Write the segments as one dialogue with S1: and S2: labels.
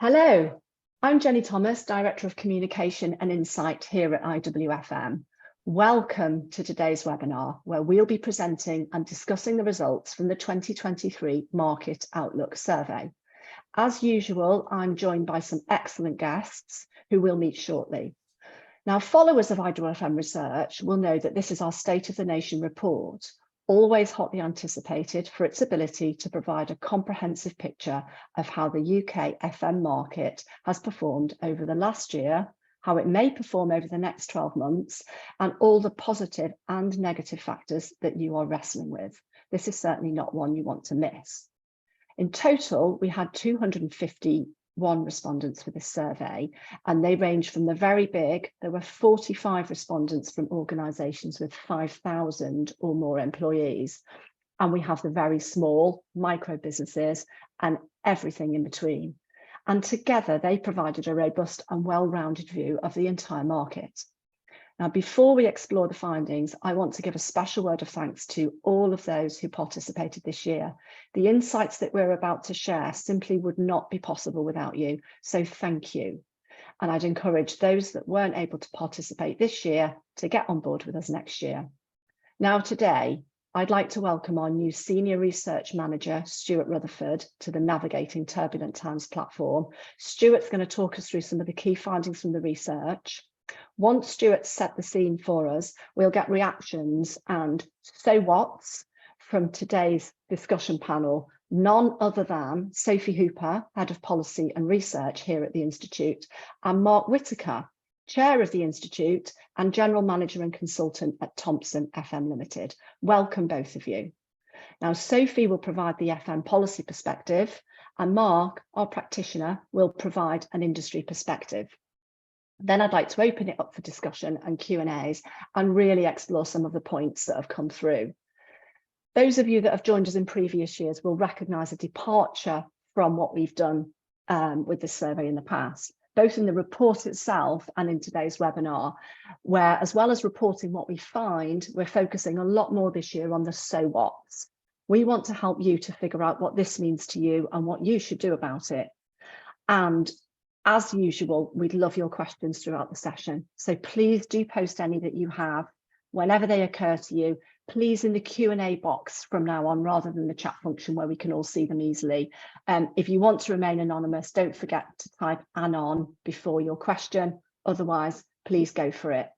S1: Hello, I'm Jenny Thomas, Director of Communication and Insight here at IWFM. Welcome to today's webinar, where we'll be presenting and discussing the results from the 2023 Market Outlook survey. As usual, I'm joined by some excellent guests who we'll meet shortly. Now, followers of IWFM Research will know that this is our State of the Nation report, always hotly anticipated for its ability to provide a comprehensive picture of how the UK FM market has performed over the last year, how it may perform over the next 12 months, and all the positive and negative factors that you are wrestling with. This is certainly not one you want to miss. In total, we had 251 respondents for this survey, and they range from the very big. There were 45 respondents from organisations with 5,000 or more employees, and we have the very small micro businesses and everything in between. And together they provided a robust and well-rounded view of the entire market. Now, before we explore the findings, I want to give a special word of thanks to all of those who participated this year. The insights that we're about to share simply would not be possible without you, so thank you. And I'd encourage those that weren't able to participate this year to get on board with us next year. Now, today, I'd like to welcome our new Senior Research Manager, Stuart Rutherford, to the Navigating Turbulent Times platform. Stuart's going to talk us through some of the key findings from the research. Once Stuart set the scene for us, we'll get reactions and so what's from today's discussion panel, none other than Sophie Hooper, Head of Policy and Research here at the Institute, and Mark Whitaker, Chair of the Institute and General Manager and Consultant at Thompson FM Limited. Welcome, both of you. Now, Sophie will provide the FM policy perspective, and Mark, our practitioner, will provide an industry perspective. Then I'd like to open it up for discussion and Q&As and really explore some of the points that have come through. Those of you that have joined us in previous years will recognise a departure from what we've done with this survey in the past, both in the report itself and in today's webinar, where, as well as reporting what we find, we're focusing a lot more this year on the so what's. We want to help you to figure out what this means to you and what you should do about it. And as usual, we'd love your questions throughout the session. So please do post any that you have whenever they occur to you, please in the Q&A box from now on, rather than the chat function where we can all see them easily. If you want to remain anonymous, don't forget to type anon before your question. Otherwise, please go for it.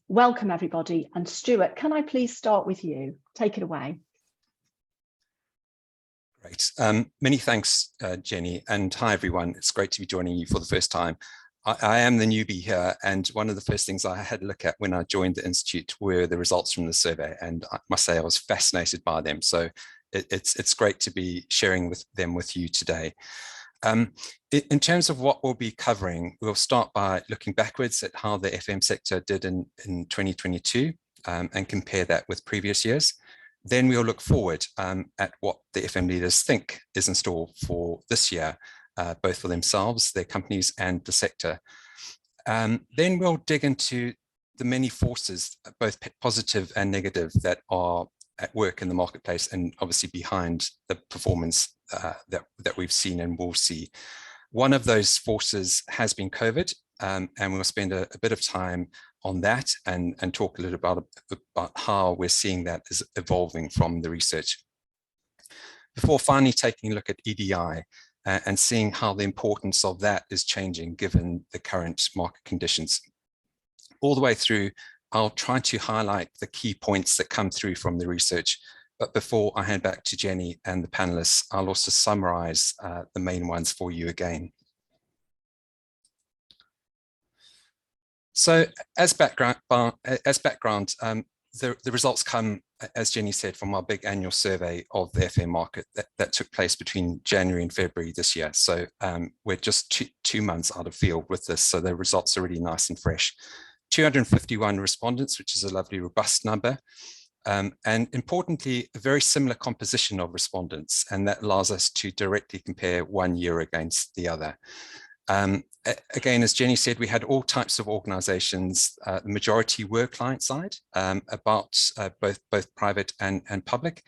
S1: Welcome, everybody. And Stuart, can I please start with you? Take it away.
S2: Great. Many thanks, Jenny, and hi, everyone. It's great to be joining you for the first time. I am the newbie here, and one of the first things I had a look at when I joined the Institute were the results from the survey, and I must say I was fascinated by them. So it's great to be sharing them with you today. In terms of what we'll be covering, we'll start by looking backwards at how the FM sector did in 2022 and compare that with previous years. Then we'll look forward at what the FM leaders think is in store for this year, both for themselves, their companies, and the sector. Then we'll dig into the many forces, both positive and negative, that are at work in the marketplace and obviously behind the performance that we've seen and will see. One of those forces has been COVID, and we'll spend a bit of time on that and talk a little about how we're seeing that is evolving from the research. Before finally taking a look at EDI and seeing how the importance of that is changing given the current market conditions. All the way through, I'll try to highlight the key points that come through from the research. But before I hand back to Jenny and the panelists, I'll also summarize the main ones for you again. So as background, the results come, as Jenny said, from our big annual survey of the FM market that took place between January and February this year. So we're just two months out of field with this, so the results are really nice and fresh. 251 respondents, which is a lovely, robust number. And importantly, a very similar composition of respondents, and that allows us to directly compare one year against the other. Again, as Jenny said, we had all types of organizations. The majority were client side, about both private and public.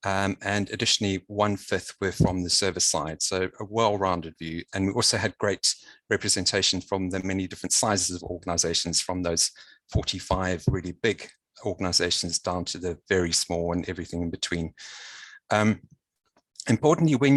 S2: and additionally 1/5 were from the service side, so a well-rounded view. And we also had great representation from the many different sizes of organizations, from those 45 really big organizations down to the very small and everything in between. Importantly, when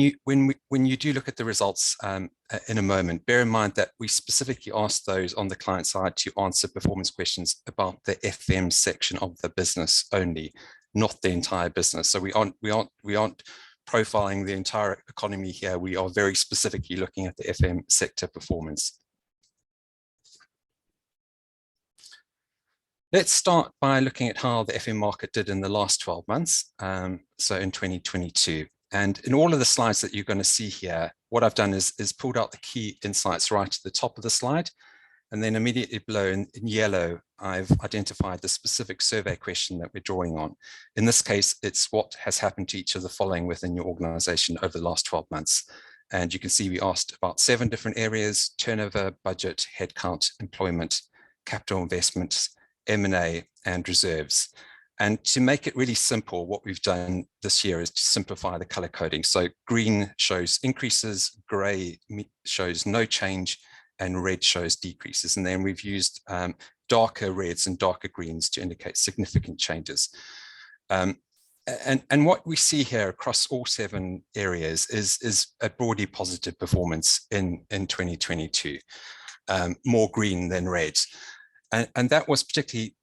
S2: you do look at the results in a moment, bear in mind that we specifically asked those on the client side to answer performance questions about the FM section of the business only, not the entire business. So we aren't profiling the entire economy here. We are very specifically looking at the FM sector performance. Let's start by looking at how the FM market did in the last 12 months, so in 2022. And in all of the slides that you're going to see here, what I've done is pulled out the key insights right at the top of the slide. And then immediately below in yellow, I've identified the specific survey question that we're drawing on. In this case, it's what has happened to each of the following within your organization over the last 12 months. And you can see we asked about 7 different areas: turnover, budget, headcount, employment, capital investments, M&A, and reserves. And to make it really simple, what we've done this year is to simplify the color coding. So green shows increases, gray shows no change, and red shows decreases. And then we've used darker reds and darker greens to indicate significant changes. And what we see here across all 7 areas is a broadly positive performance in 2022, more green than red. And that was particularly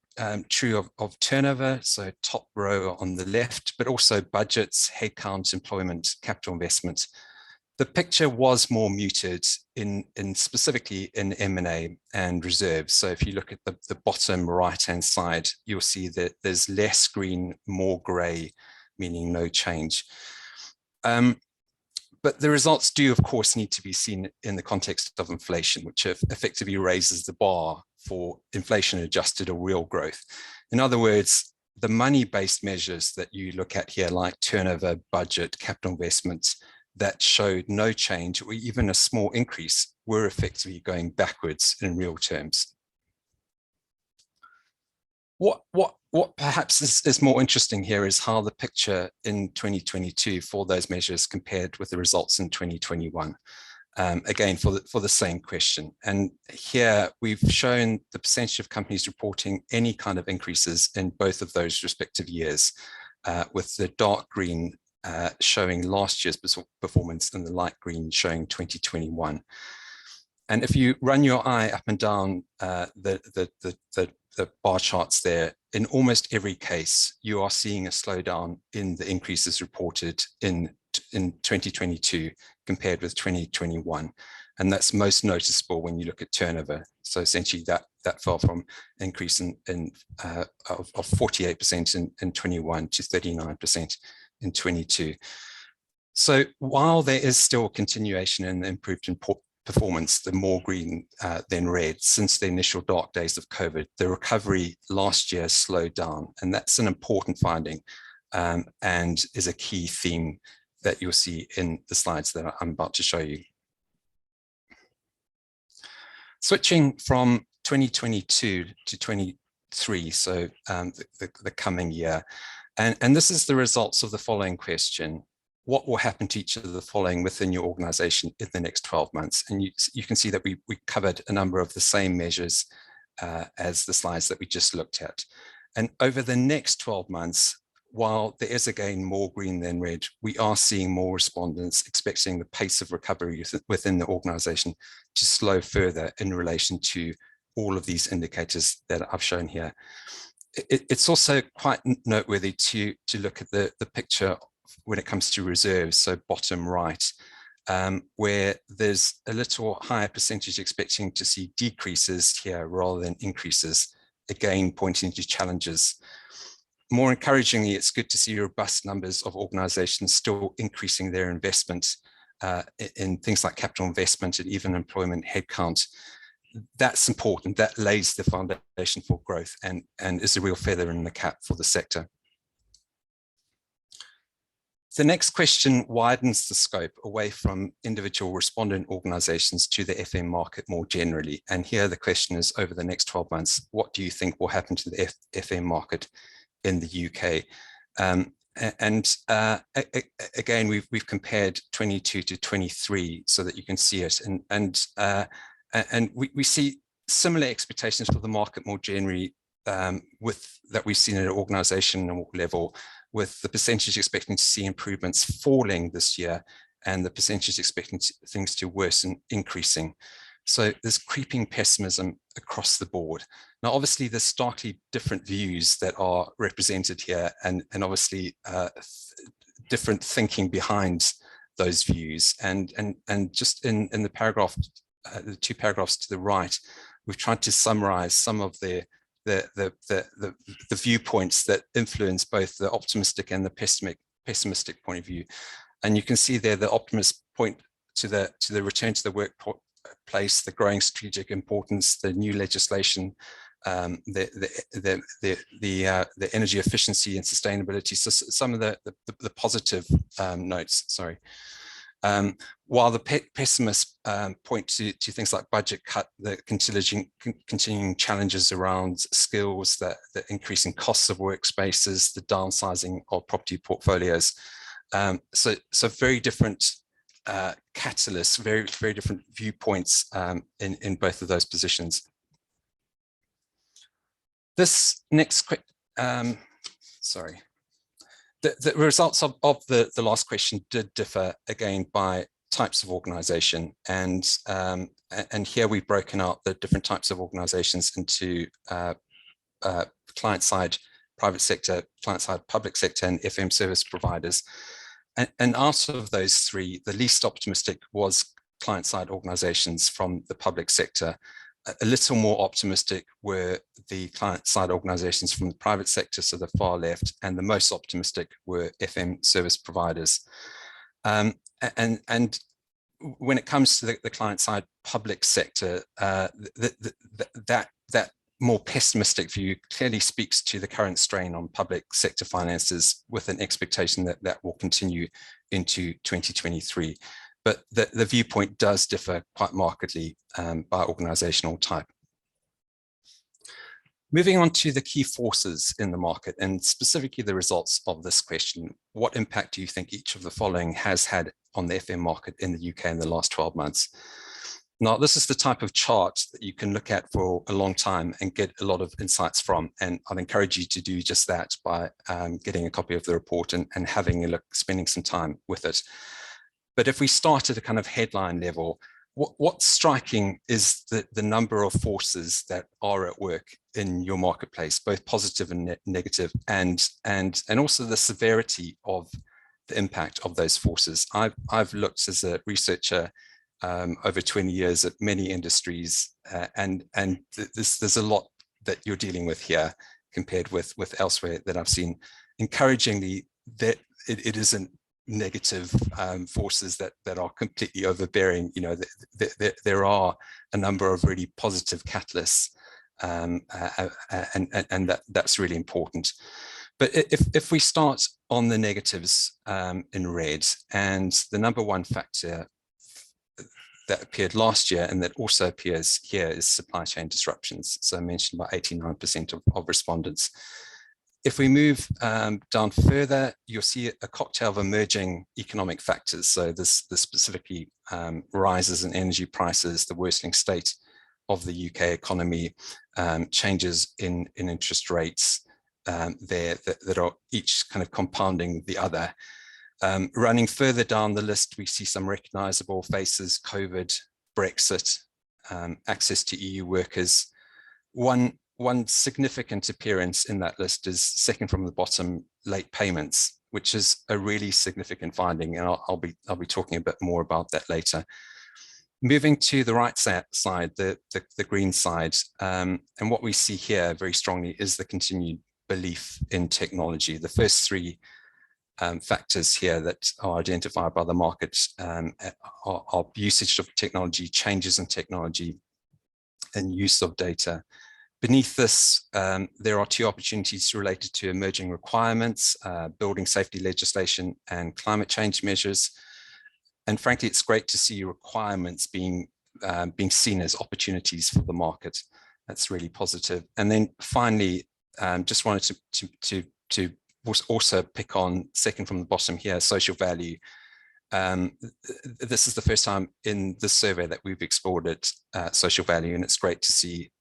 S2: true of turnover, so top row on the left, but also budgets, headcount, employment, capital investment. The picture was more muted in specifically in M&A and reserves. So if you look at the bottom right-hand side, you'll see that there's less green, more gray, meaning no change. But the results do, of course, need to be seen in the context of inflation, which effectively raises the bar for inflation-adjusted or real growth. In other words, the money-based measures that you look at here, like turnover, budget, capital investments, that showed no change or even a small increase, were effectively going backwards in real terms. What perhaps is more interesting here is how the picture in 2022 for those measures compared with the results in 2021. Again, for the same question. And here we've shown the percentage of companies reporting any kind of increases in both of those respective years, with the dark green showing last year's performance and the light green showing 2021. And if you run your eye up and down the bar charts there, in almost every case, you are seeing a slowdown in the increases reported in 2022 compared with 2021. And that's most noticeable when you look at turnover. So essentially that fell from an increase of 48% in 21 to 39% in 22. So while there is still continuation in the improved performance, the more green than red, since the initial dark days of COVID, the recovery last year slowed down. And that's an important finding and is a key theme that you'll see in the slides that I'm about to show you. Switching from 2022 to 23, so the coming year. And this is the results of the following question: what will happen to each of the following within your organization in the next 12 months? And you can see that we covered a number of the same measures as the slides that we just looked at. And over the next 12 months, while there is again more green than red, we are seeing more respondents expecting the pace of recovery within the organization to slow further in relation to all of these indicators that I've shown here. It's also quite noteworthy to look at the picture when it comes to reserves, so bottom right, where there's a little higher percentage expecting to see decreases here rather than increases, again pointing to challenges. More encouragingly, it's good to see robust numbers of organizations still increasing their investment in things like capital investment and even employment headcount. That's important. That lays the foundation for growth and is a real feather in the cap for the sector. The next question widens the scope away from individual respondent organizations to the FM market more generally. And here the question is, over the next 12 months, what do you think will happen to the FM market in the UK? And again, we've compared 22 to 23 so that you can see it. And we see similar expectations for the market more generally that we've seen at an organizational level, with the percentage expecting to see improvements falling this year and the percentage expecting things to worsen increasing. So there's creeping pessimism across the board. Now, obviously, there's starkly different views that are represented here, and obviously different thinking behind those views. And just in the paragraph, the two paragraphs to the right, we've tried to summarize some of the viewpoints that influence both the optimistic and the pessimistic point of view. And you can see there the optimist point to the return to the workplace, the growing strategic importance, the new legislation, the energy efficiency and sustainability. So some of the positive notes, sorry. While the pessimists point to things like budget cut, the continuing challenges around skills, the increasing costs of workspaces, the downsizing of property portfolios. So very different catalysts, very different viewpoints in both of those positions. This next sorry. The results of the last question did differ again by types of organization, and here we've broken out the different types of organizations into client-side private sector, client-side public sector, and FM service providers. And out of those three, the least optimistic was client-side organizations from the public sector. A little more optimistic were the client-side organizations from the private sector, so the far left, and the most optimistic were FM service providers. And when it comes to the client-side public sector, that more pessimistic view clearly speaks to the current strain on public sector finances, with an expectation that will continue into 2023. But the viewpoint does differ quite markedly by organizational type. Moving on to the key forces in the market, and specifically the results of this question: what impact do you think each of the following has had on the FM market in the UK in the last 12 months? Now, this is the type of chart that you can look at for a long time and get a lot of insights from. And I'd encourage you to do just that by getting a copy of the report and having a look, spending some time with it. But if we start at a kind of headline level, what's striking is the number of forces that are at work in your marketplace, both positive and negative, and also the severity of the impact of those forces. I've looked as a researcher over 20 years at many industries, and there's a lot that you're dealing with here compared with elsewhere that I've seen. Encouragingly, that it isn't negative forces that are completely overbearing. You know, there are a number of really positive catalysts, and that's really important. But if we start on the negatives in red, and the number one factor that appeared last year and that also appears here is supply chain disruptions. So I mentioned about 89% of respondents. If we move down further, you'll see a cocktail of emerging economic factors. So this specifically rises in energy prices, the worsening state of the UK economy, changes in interest rates that are each kind of compounding the other. Running further down the list, we see some recognizable faces: COVID, Brexit, access to EU workers. One significant appearance in that list is, second from the bottom, late payments, which is a really significant finding, and I'll be talking a bit more about that later. Moving to the right side, the green side, and what we see here very strongly is the continued belief in technology. The first three factors here that are identified by the market are usage of technology, changes in technology, and use of data. Beneath this, there are two opportunities related to emerging requirements, building safety legislation and climate change measures. And frankly, it's great to see requirements being seen as opportunities for the market. That's really positive. And then finally, just wanted to we'll also pick on second from the bottom here, social value. This is the first time in this survey that we've explored social value, and it's great to see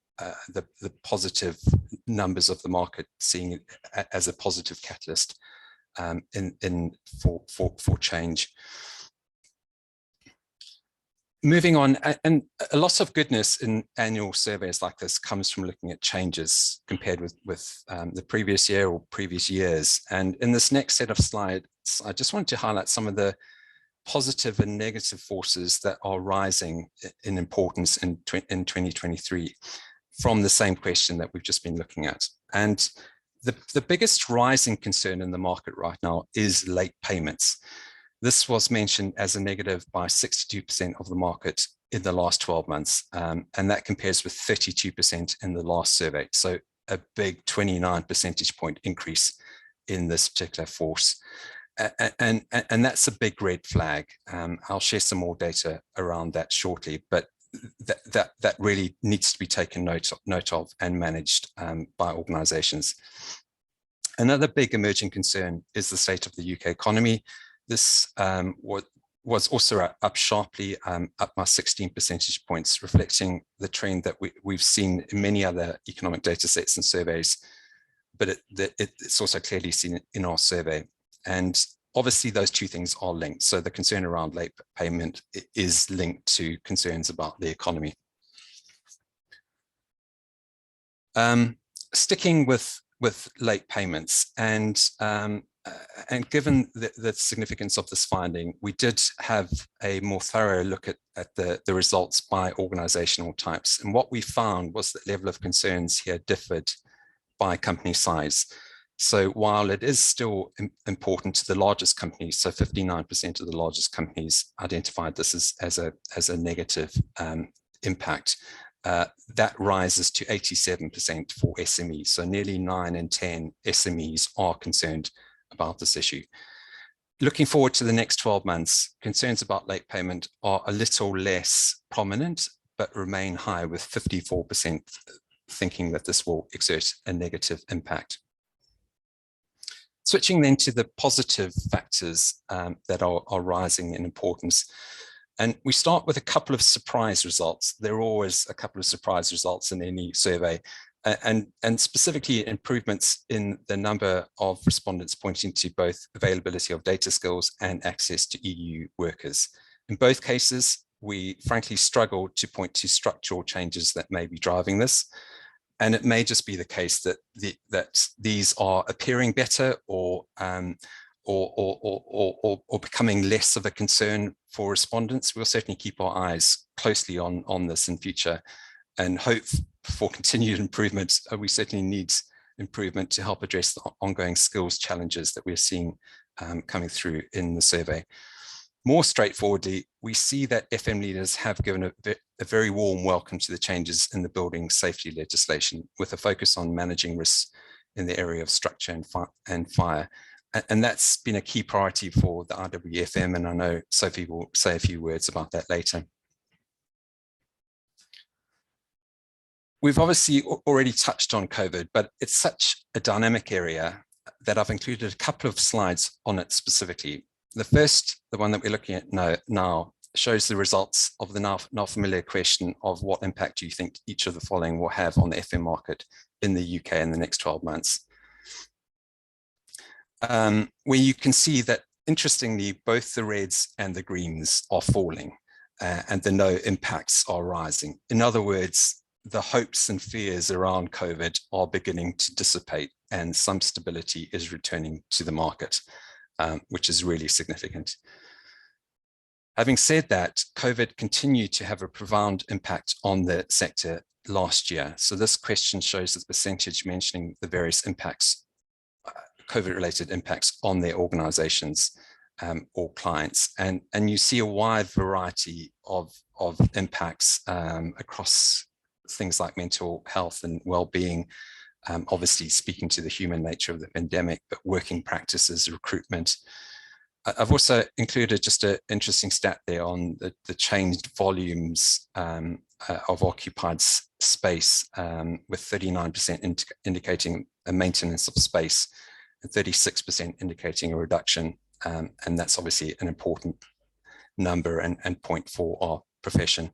S2: the positive numbers of the market seeing it as a positive catalyst for change. Moving on, and a lot of goodness in annual surveys like this comes from looking at changes compared with the previous year or previous years. And in this next set of slides, I just wanted to highlight some of the positive and negative forces that are rising in importance in 2023 from the same question that we've just been looking at. And the biggest rising concern in the market right now is late payments. This was mentioned as a negative by 62% of the market in the last 12 months, and that compares with 32% in the last survey. So a big 29 percentage point increase in this particular force. And that's a big red flag. I'll share some more data around that shortly, but that really needs to be taken note of and managed by organizations. Another big emerging concern is the state of the UK economy. This was also up sharply, up by 16 percentage points, reflecting the trend that we've seen in many other economic data sets and surveys, but it's also clearly seen in our survey. And obviously those two things are linked. So the concern around late payment is linked to concerns about the economy. Sticking with late payments, and given the significance of this finding, we did have a more thorough look at the results by organizational types. And what we found was that level of concerns here differed by company size. So while it is still important to the largest companies, so 59% of the largest companies identified this as a negative impact, that rises to 87% for SMEs. So nearly 9 in 10 SMEs are concerned about this issue. Looking forward to the next 12 months, concerns about late payment are a little less prominent, but remain high, with 54% thinking that this will exert a negative impact. Switching then to the positive factors that are rising in importance. And we start with a couple of surprise results. There are always a couple of surprise results in any survey, and specifically improvements in the number of respondents pointing to both availability of data skills and access to EU workers. In both cases, we frankly struggle to point to structural changes that may be driving this. And it may just be the case that these are appearing better or becoming less of a concern for respondents. We'll certainly keep our eyes closely on this in future and hope for continued improvement. We certainly need improvement to help address the ongoing skills challenges that we're seeing coming through in the survey. More straightforwardly, we see that FM leaders have given a very warm welcome to the changes in the building safety legislation, with a focus on managing risks in the area of structure and fire. And that's been a key priority for the IWFM, and I know Sophie will say a few words about that later. We've obviously already touched on COVID, but it's such a dynamic area that I've included a couple of slides on it specifically. The first, the one that we're looking at now, shows the results of the now familiar question of what impact do you think each of the following will have on the FM market in the UK in the next 12 months. Where you can see that, interestingly, both the reds and the greens are falling and the no impacts are rising. In other words, the hopes and fears around COVID are beginning to dissipate and some stability is returning to the market, which is really significant. Having said that, COVID continued to have a profound impact on the sector last year. So this question shows the percentage mentioning the various impacts, COVID-related impacts on their organizations or clients. And you see a wide variety of impacts across things like mental health and well-being, obviously speaking to the human nature of the pandemic, but working practices, recruitment. I've also included just an interesting stat there on the changed volumes of occupied space, with 39% indicating a maintenance of space and 36% indicating a reduction. And that's obviously an important number and point for our profession.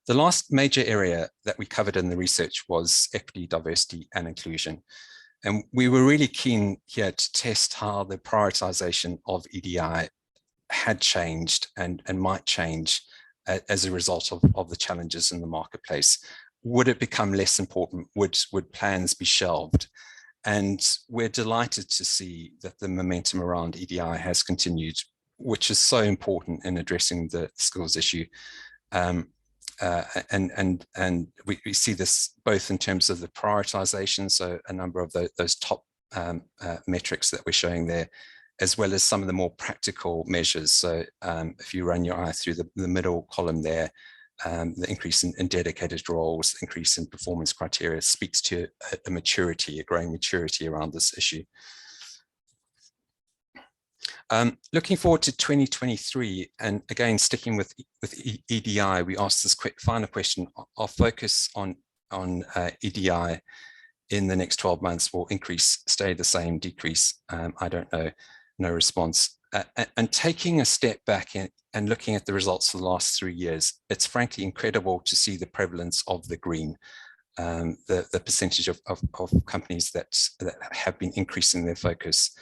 S2: The last major area that we covered in the research was equity, diversity, and inclusion. And we were really keen here to test how the prioritization of EDI had changed and might change as a result of the challenges in the marketplace. Would it become less important? Would plans be shelved? And we're delighted to see that the momentum around EDI has continued, which is so important in addressing the skills issue. And we see this both in terms of the prioritization, so a number of those top metrics that we're showing there, as well as some of the more practical measures. So if you run your eye through the middle column there, the increase in dedicated roles, increase in performance criteria speaks to a maturity, a growing maturity around this issue. Looking forward to 2023, and again, sticking with EDI, we asked this quick final question. Our focus on EDI in the next 12 months will increase, stay the same, decrease, I don't know, no response. And taking a step back and looking at the results for the last 3 years, it's frankly incredible to see the prevalence of the green, the percentage of companies that have been increasing their focus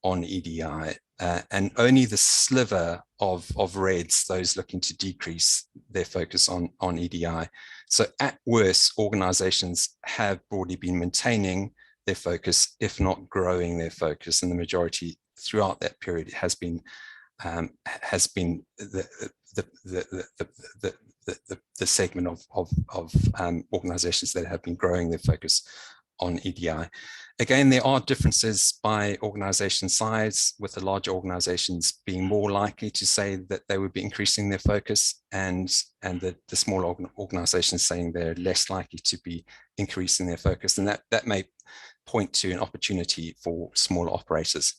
S2: on EDI, and only the sliver of reds, those looking to decrease their focus on EDI. So at worst, organizations have broadly been maintaining their focus, if not growing their focus, and the majority throughout that period has been the segment of organizations that have been growing their focus on EDI. Again, there are differences by organization size, with the larger organizations being more likely to say that they would be increasing their focus, and the smaller organizations saying they're less likely to be increasing their focus. And that may point to an opportunity for smaller operators.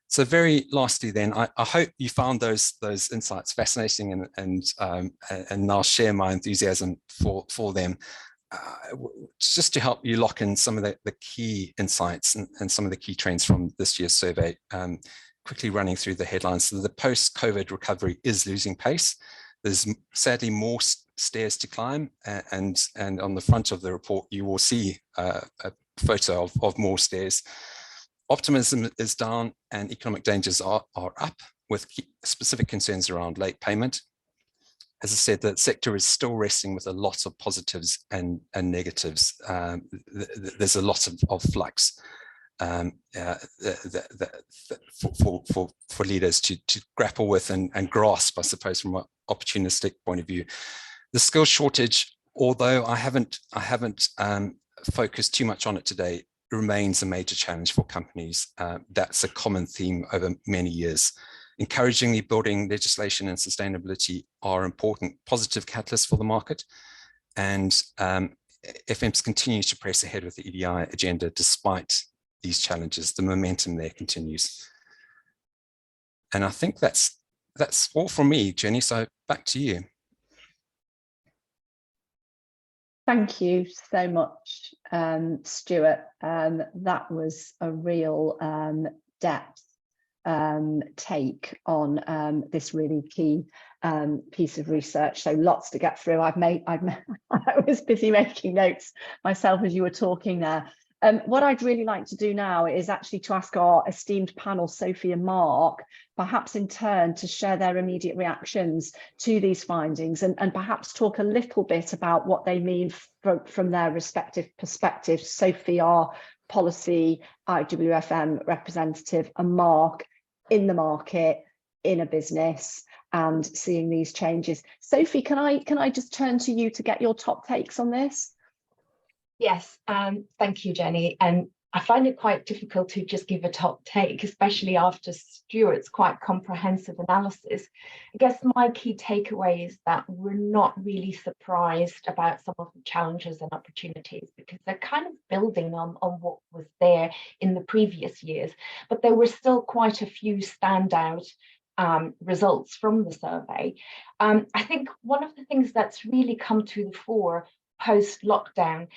S2: So very lastly then, I hope you found those insights fascinating, and I'll share my enthusiasm for them. Just to help you lock in some of the key insights and some of the key trends from this year's survey, quickly running through the headlines. So the post-COVID recovery is losing pace. There's sadly more stairs to climb, and on the front of the report, you will see a photo of more stairs. Optimism is down and economic dangers are up, with specific concerns around late payment. As I said, the sector is still wrestling with a lot of positives and negatives. There's a lot of flux for leaders to grapple with and grasp, I suppose, from an opportunistic point of view. The skills shortage, although I haven't focused too much on it today, remains a major challenge for companies. That's a common theme over many years. Encouragingly, building legislation and sustainability are important positive catalysts for the market, and FMs continues to press ahead with the EDI agenda despite these challenges. The momentum there continues. And I think that's all from me, Jenny, so back to you.
S1: Thank you so much, Stuart. That was a real depth take on this really key piece of research. So lots to get through. I was busy making notes myself as you were talking there. What I'd really like to do now is actually to ask our esteemed panel, Sophie and Mark, perhaps in turn to share their immediate reactions to these findings, and perhaps talk a little bit about what they mean from their respective perspectives. Sophie, our policy IWFM representative, and Mark, in the market, in a business, and seeing these changes. Sophie, can I just turn to you to get your top takes on this?
S3: Yes, thank you, Jenny. And I find it quite difficult to just give a top take, especially after Stuart's quite comprehensive analysis. I guess my key takeaway is that we're not really surprised about some of the challenges and opportunities, because they're kind of building on what was there in the previous years. But there were still quite a few standout results from the survey. I think one of the things that's really come to the fore post-lockdown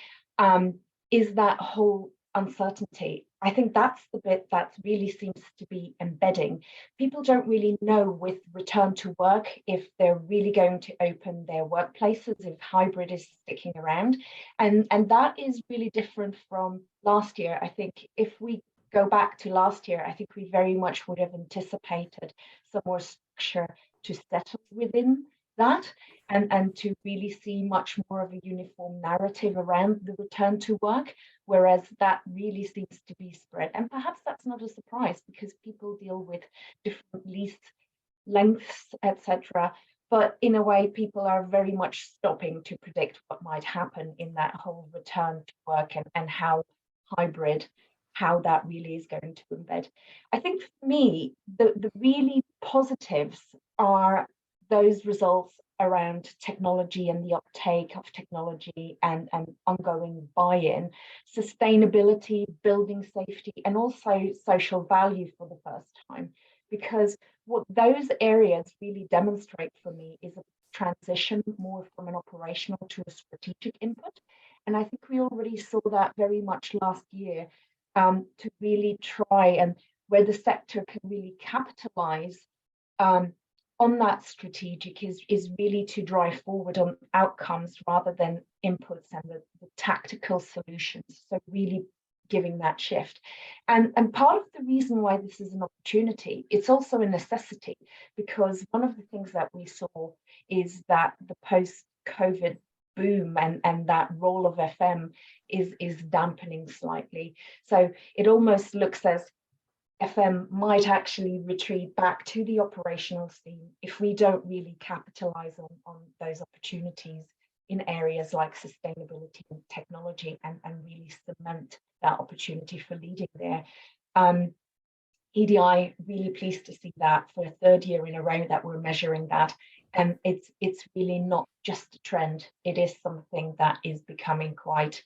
S3: is that whole uncertainty. I think that's the bit that really seems to be embedding. People don't really know with return to work if they're really going to open their workplaces, if hybrid is sticking around. And that is really different from last year. I think if we go back to last year, I think we very much would have anticipated some more structure to settle within that, and to really see much more of a uniform narrative around the return to work, whereas that really seems to be spread. And perhaps that's not a surprise because people deal with different lease lengths, etc. But in a way, people are very much stopping to predict what might happen in that whole return to work, and how hybrid, how that really is going to embed. I think for me, the really positives are those results around technology and the uptake of technology, and ongoing buy-in, sustainability, building safety, and also social value for the first time. Because what those areas really demonstrate for me is a transition more from an operational to a strategic input. And I think we already saw that very much last year, to really try, and where the sector can really capitalize on that strategic is really to drive forward on outcomes rather than inputs and the tactical solutions. So really giving that shift. And part of the reason why this is an opportunity, it's also a necessity, because one of the things that we saw is that the post-COVID boom and that role of FM is dampening slightly. So it almost looks as FM might actually retreat back to the operational scene if we don't really capitalize on those opportunities in areas like sustainability and technology, and really cement that opportunity for leading there. EDI, really pleased to see that for a third year in a row that we're measuring that. And it's really not just a trend, it is something that is becoming quite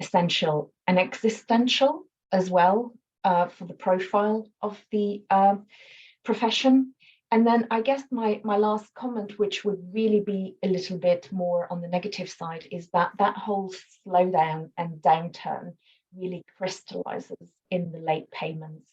S3: essential and existential as well, for the profile of the profession. And then I guess my last comment, which would really be a little bit more on the negative side, is that whole slowdown and downturn really crystallizes in the late payments.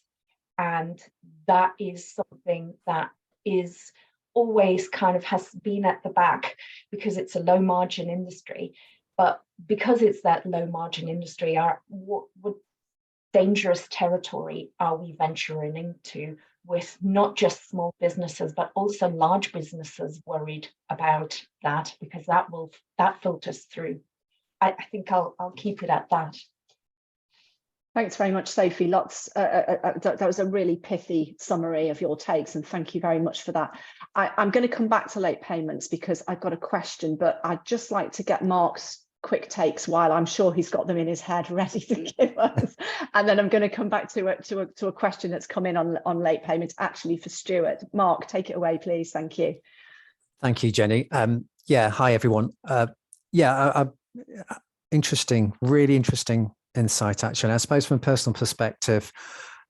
S3: And that is something that is always kind of has been at the back, because it's a low margin industry. But because it's that low margin industry, what dangerous territory are we venturing into, with not just small businesses but also large businesses worried about that, because that filters through. I think I'll keep it at that.
S1: Thanks very much, Sophie. That was a really pithy summary of your takes, and thank you very much for that. I'm going to come back to late payments because I've got a question, but I'd just like to get Mark's quick takes while I'm sure he's got them in his head ready to give us. And then I'm going to come back to a question that's come in on late payments, actually for Stuart. Mark, take it away, please. Thank you.
S4: Thank you, Jenny. Yeah, hi, everyone. Interesting, really interesting insight, actually. I suppose from a personal perspective,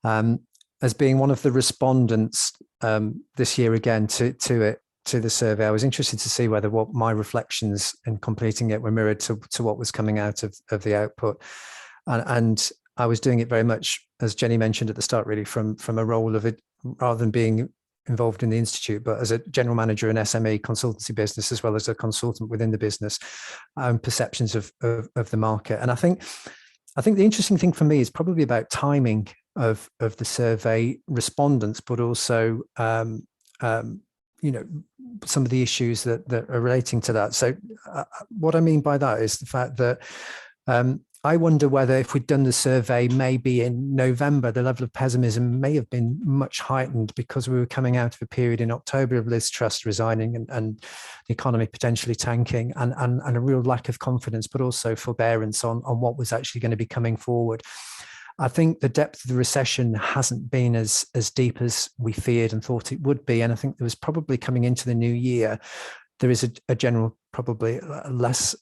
S4: as being one of the respondents this year again to the survey, I was interested to see whether what my reflections in completing it were mirrored to what was coming out of the output. And I was doing it very much, as Jenny mentioned at the start, really from a role of it, rather than being involved in the institute, but as a general manager in SME consultancy business, as well as a consultant within the business, perceptions of the market. And I think the interesting thing for me is probably about timing of the survey respondents, but also some of the issues that are relating to that. So what I mean by that is the fact that I wonder whether if we'd done the survey maybe in November, the level of pessimism may have been much heightened, because we were coming out of a period in October of Liz Truss resigning and the economy potentially tanking, and a real lack of confidence, but also forbearance on what was actually going to be coming forward. I think the depth of the recession hasn't been as deep as we feared and thought it would be. And I think there was probably coming into the new year, there is a general, probably less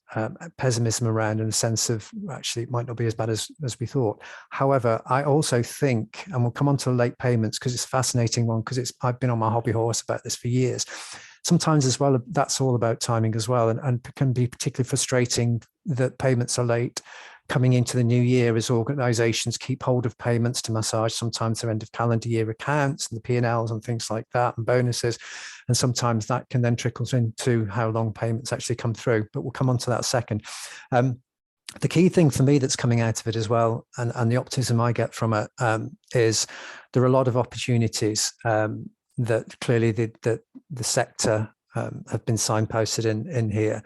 S4: pessimism around, in the sense of actually it might not be as bad as we thought. However, I also think, and we'll come on to late payments because it's a fascinating one, because I've been on my hobby horse about this for years. Sometimes as well, that's all about timing as well, and can be particularly frustrating that payments are late, coming into the new year as organisations keep hold of payments to massage sometimes their end of calendar year accounts and the P&Ls and things like that and bonuses. And sometimes that can then trickle into how long payments actually come through. But we'll come on to that second. The key thing for me that's coming out of it as well, and the optimism I get from it, is there are a lot of opportunities that clearly the sector have been signposted in here.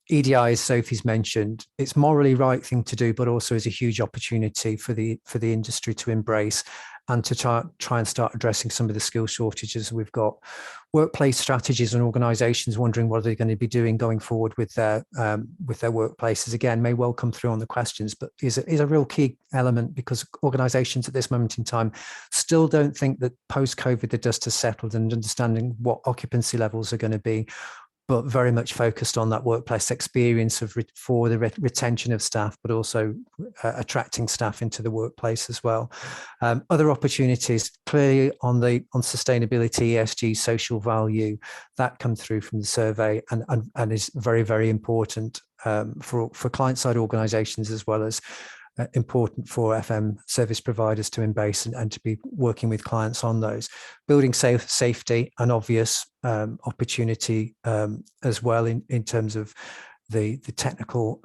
S4: EDI, as Sophie's mentioned, it's morally right thing to do, but also is a huge opportunity for the industry to embrace and to try and start addressing some of the skill shortages we've got. Workplace strategies and organisations wondering what they're going to be doing going forward with their workplaces, again, may well come through on the questions, but is a real key element, because organisations at this moment in time still don't think that post-COVID the dust has settled and understanding what occupancy levels are going to be, but very much focused on that workplace experience for the retention of staff, but also attracting staff into the workplace as well. Other opportunities clearly on sustainability, ESG, social value, that come through from the survey and is very, very important for client-side organisations, as well as important for FM service providers to embrace and to be working with clients on those. Building safety, an obvious opportunity as well in terms of the technical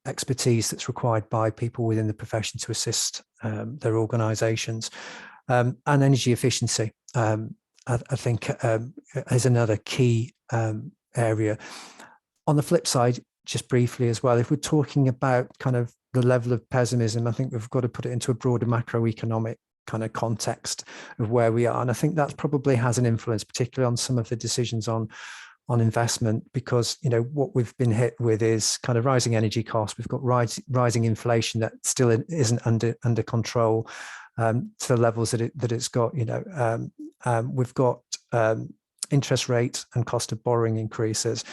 S4: expertise that's required by people within the profession to assist their organisations. And energy efficiency, I think, is another key area. On the flip side, just briefly as well, if we're talking about kind of the level of pessimism, I think we've got to put it into a broader macroeconomic kind of context of where we are. And I think that probably has an influence, particularly on some of the decisions on investment, because, you know, what we've been hit with is kind of rising energy costs. We've got rising inflation that still isn't under control to the levels that it's got. You know, we've got interest rate and cost of borrowing increases.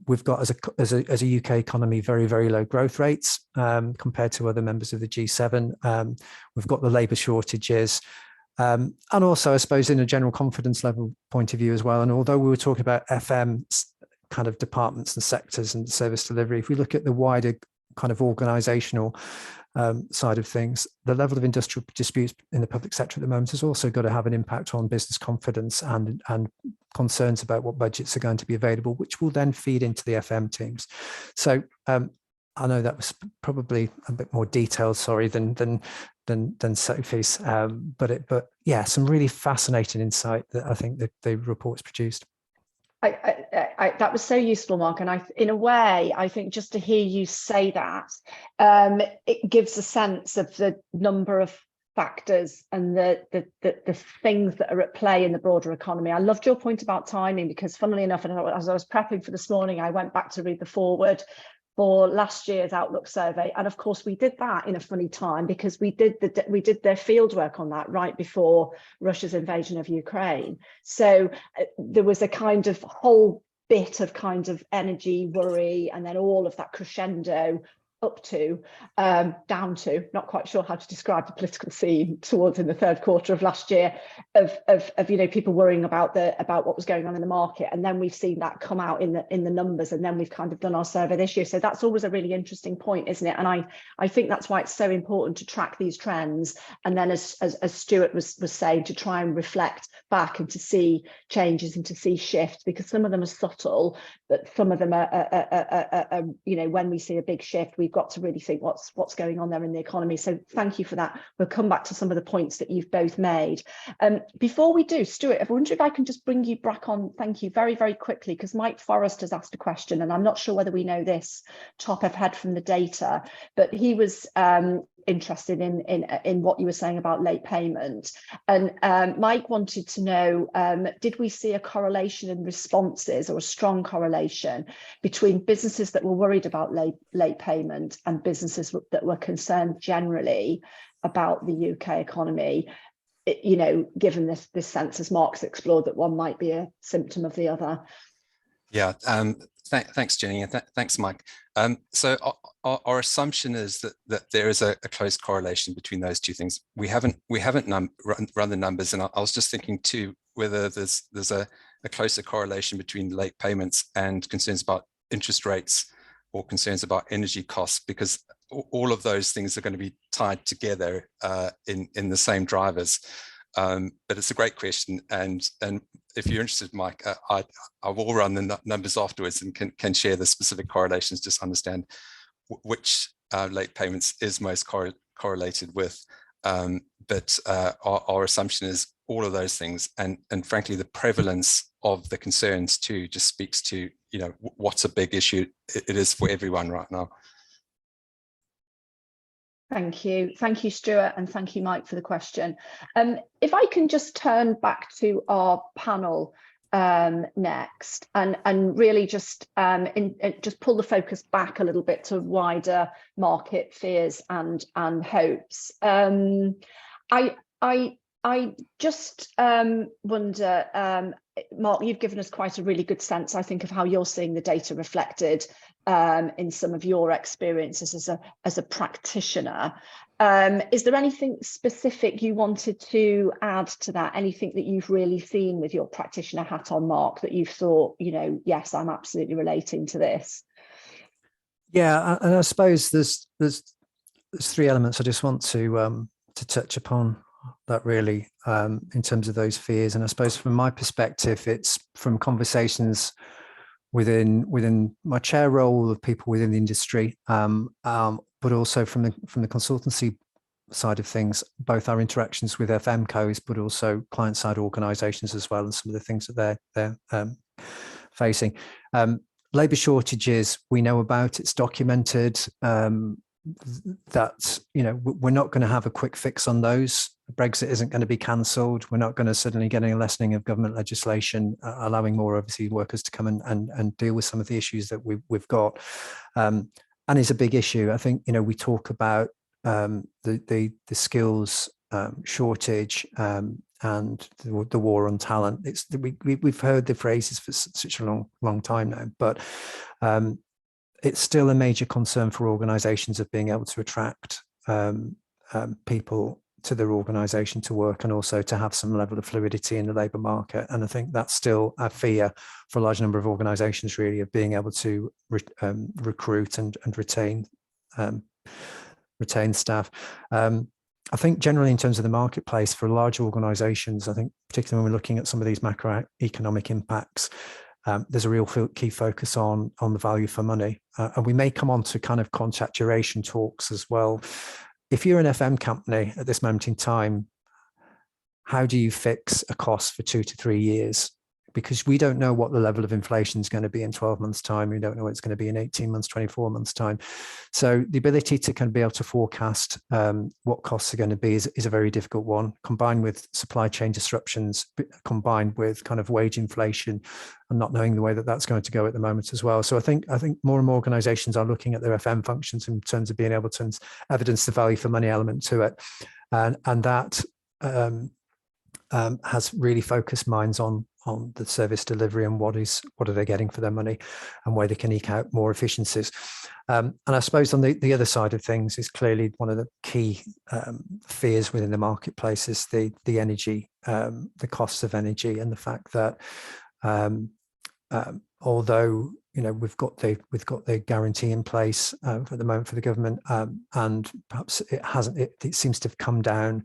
S4: We've got as a UK economy very, very low growth rates compared to other members of the G7. We've got the labour shortages, and also, I suppose, in a general confidence level point of view as well. And although we were talking about FM kind of departments and sectors and service delivery, if we look at the wider kind of organisational side of things, the level of industrial disputes in the public sector at the moment has also got to have an impact on business confidence and concerns about what budgets are going to be available, which will then feed into the FM teams. So I know that was probably a bit more detailed, sorry, than Sophie's, but yeah, some really fascinating insight that I think that the report's produced.
S1: That was so useful, Mark, and in a way, I think just to hear you say that, it gives a sense of the number of factors and the things that are at play in the broader economy. I loved your point about timing, because funnily enough, and as I was prepping for this morning, I went back to read the foreword for last year's Outlook survey, and of course we did that in a funny time, because we did their field work on that right before Russia's invasion of Ukraine. So there was a kind of whole bit of kind of energy worry, and then all of that crescendo up to down to, not quite sure how to describe the political scene towards in the third quarter of last year, of you know, people worrying about what was going on in the market, and then we've seen that come out in the numbers, and then we've kind of done our survey this year. So that's always a really interesting point, isn't it? And I think that's why it's so important to track these trends, and then as Stuart was saying, to try and reflect back and to see changes and to see shifts, because some of them are subtle, but some of them are you know, when we see a big shift, we've got to really think what's going on there in the economy. So thank you for that. We'll come back to some of the points that you've both made. Before we do, Stuart, I wonder if I can just bring you back on, thank you, very, very quickly, because Mike Forrest has asked a question, and I'm not sure whether we know this top of head from the data, but he was interested in what you were saying about late payment. And Mike wanted to know, did we see a correlation in responses, or a strong correlation between businesses that were worried about late payment and businesses that were concerned generally about the UK economy? You know, given this sense, as Mark's explored, that one might be a symptom of the other.
S2: Yeah, thanks, Jenny, and thanks, Mike. So our assumption is that there is a close correlation between those two things. We haven't run the numbers, and I was just thinking too whether there's a closer correlation between late payments and concerns about interest rates or concerns about energy costs, because all of those things are going to be tied together in the same drivers. But it's a great question, and if you're interested, Mike, I will run the numbers afterwards and can share the specific correlations, just understand which late payments is most correlated with. But our assumption is all of those things, and frankly, the prevalence of the concerns too just speaks to, you know, what's a big issue it is for everyone right now.
S1: Thank you, Stuart, and thank you, Mike, for the question. If I can just turn back to our panel next, and really just pull the focus back a little bit to wider market fears and hopes. I just wonder, Mark, you've given us quite a really good sense, I think, of how you're seeing the data reflected in some of your experiences as a practitioner. Is there anything specific you wanted to add to that? Anything that you've really seen with your practitioner hat on, Mark, that you've thought, you know, yes, I'm absolutely relating to this?
S4: Yeah, and I suppose there's three elements I just want to touch upon that really, in terms of those fears. And I suppose from my perspective, it's from conversations within my chair role of people within the industry, but also from the consultancy side of things, both our interactions with FMCOs, but also client-side organisations as well, and some of the things that they're facing. Labour shortages, we know about, it's documented. That, you know, we're not going to have a quick fix on those. Brexit isn't going to be cancelled. We're not going to suddenly get a lessening of government legislation allowing more overseas workers to come and deal with some of the issues that we've got, and it's a big issue. I think, you know, we talk about the skills shortage and the war on talent. We've heard the phrases for such a long time now, but it's still a major concern for organisations of being able to attract people to their organisation to work, and also to have some level of fluidity in the labour market. And I think that's still a fear for a large number of organisations, really, of being able to recruit and retain staff. I think generally in terms of the marketplace for large organisations, I think particularly when we're looking at some of these macroeconomic impacts, there's a real key focus on the value for money. And we may come on to kind of contract duration talks as well. If you're an FM company at this moment in time, how do you fix a cost for 2 to 3 years? Because we don't know what the level of inflation is going to be in 12 months' time. We don't know what it's going to be in 18 months, 24 months' time. So the ability to kind of be able to forecast what costs are going to be is a very difficult one, combined with supply chain disruptions, combined with kind of wage inflation, and not knowing the way that that's going to go at the moment as well. So I think more and more organisations are looking at their FM functions in terms of being able to evidence the value for money element to it, and that has really focused minds on the service delivery and what are they getting for their money, and where they can eke out more efficiencies. And I suppose on the other side of things is clearly one of the key fears within the marketplace is the energy, the costs of energy, and the fact that although, you know, we've got the guarantee in place at the moment for the government, and perhaps it seems to have come down